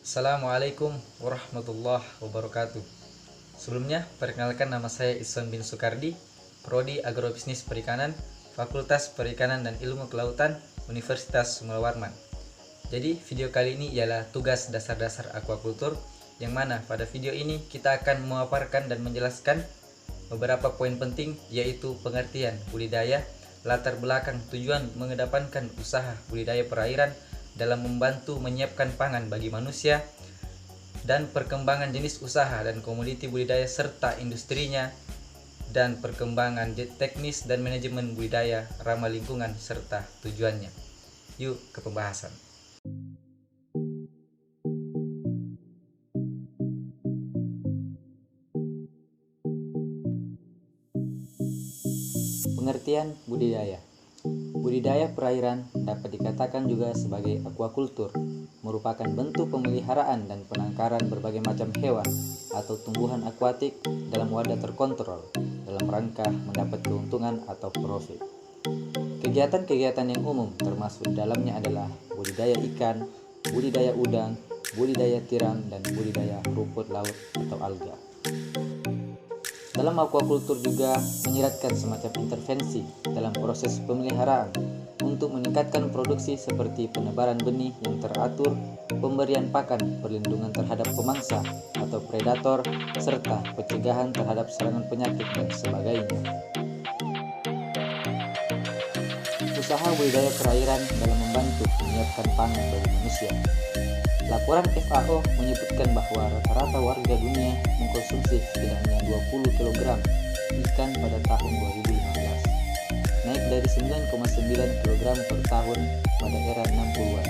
Assalamualaikum warahmatullahi wabarakatuh. Sebelumnya, perkenalkan nama saya Iswan bin Sukardi, Prodi Agrobisnis Perikanan, Fakultas Perikanan dan Ilmu Kelautan, Universitas Sumber Warman. Jadi, video kali ini ialah tugas dasar-dasar aquaculture, yang mana pada video ini kita akan memaparkan dan menjelaskan beberapa poin penting, yaitu pengertian budidaya, latar belakang tujuan mengedepankan usaha budidaya perairan dalam membantu menyiapkan pangan bagi manusia, dan perkembangan jenis usaha dan komoditi budidaya serta industrinya, dan perkembangan teknis dan manajemen budidaya ramah lingkungan serta tujuannya. Yuk ke pembahasan. Pengertian budidaya. Budidaya perairan dapat dikatakan juga sebagai aquaculture, merupakan bentuk pemeliharaan dan penangkaran berbagai macam hewan atau tumbuhan akuatik dalam wadah terkontrol dalam rangka mendapat keuntungan atau profit. Kegiatan-kegiatan yang umum termasuk dalamnya adalah budidaya ikan, budidaya udang, budidaya tiram, dan budidaya rumput laut atau alga. Dalam aquaculture juga menyiratkan semacam intervensi dalam proses pemeliharaan untuk meningkatkan produksi seperti penebaran benih yang teratur, pemberian pakan, perlindungan terhadap pemangsa atau predator, serta pencegahan terhadap serangan penyakit dan sebagainya. Usaha budidaya perairan dalam membantu menyiapkan pangan bagi manusia. Laporan FAO menyebutkan bahwa rata-rata warga dunia mengkonsumsi setidaknya 20 kg ikan pada tahun 2015, naik dari 9,9 kg per tahun pada era 60-an.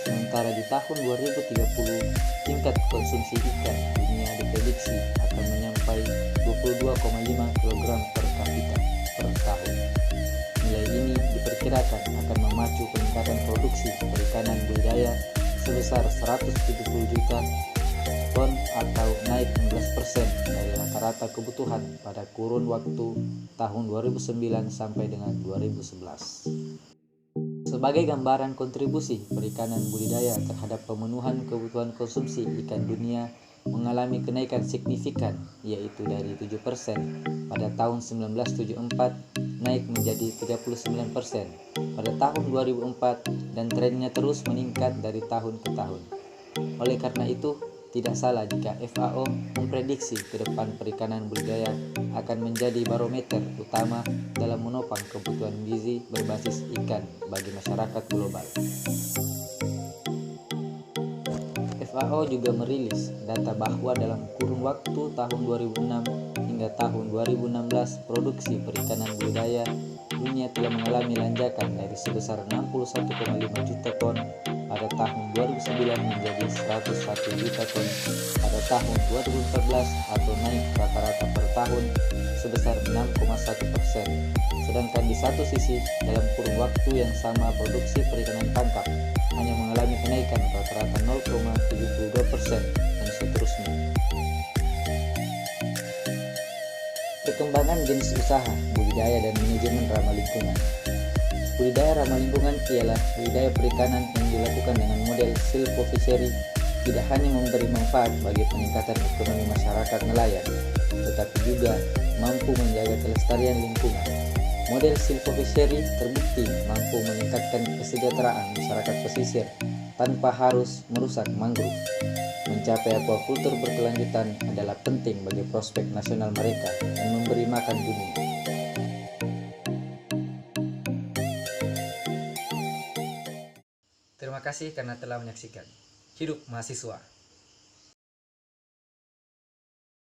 Sementara di tahun 2030, tingkat konsumsi ikan dunia diprediksi akan mencapai 22,5 kg per kapita per tahun. Nilai ini diperkirakan akan memacu peningkatan produksi perikanan budidaya sebesar 170 juta ton atau naik 16% dari rata-rata kebutuhan pada kurun waktu tahun 2009 sampai dengan 2011. Sebagai gambaran kontribusi perikanan budidaya terhadap pemenuhan kebutuhan konsumsi ikan dunia mengalami kenaikan signifikan, yaitu dari 7% pada tahun 1974 naik menjadi 39% pada tahun 2004 dan trennya terus meningkat dari tahun ke tahun. Oleh karena itu, tidak salah jika FAO memprediksi ke depan perikanan budidaya akan menjadi barometer utama dalam menopang kebutuhan gizi berbasis ikan bagi masyarakat global. FAO juga merilis data bahwa dalam kurun waktu tahun 2006 hingga tahun 2016 produksi perikanan budidaya dunia telah mengalami lonjakan dari sebesar 61,5 juta ton pada tahun 2009 menjadi 101 juta ton pada tahun 2014 atau naik rata-rata per tahun sebesar 6,1%. Sedangkan di satu sisi dalam kurun waktu yang sama produksi perikanan tangkap hanya mengalami kenaikan rata-rata 0,72% dan seterusnya. Perkembangan jenis usaha budidaya dan manajemen ramah lingkungan. Budidaya ramah lingkungan ialah budidaya perikanan yang dilakukan dengan model silvofishery, tidak hanya memberi manfaat bagi peningkatan ekonomi masyarakat nelayan, tetapi juga mampu menjaga kelestarian lingkungan. Model silvofishery terbukti mampu meningkatkan kesejahteraan masyarakat pesisir tanpa harus merusak mangrove. Mencapai aquaculture berkelanjutan adalah penting bagi prospek nasional mereka dan memberi makan dunia. Terima kasih karena telah menyaksikan. Hidup mahasiswa.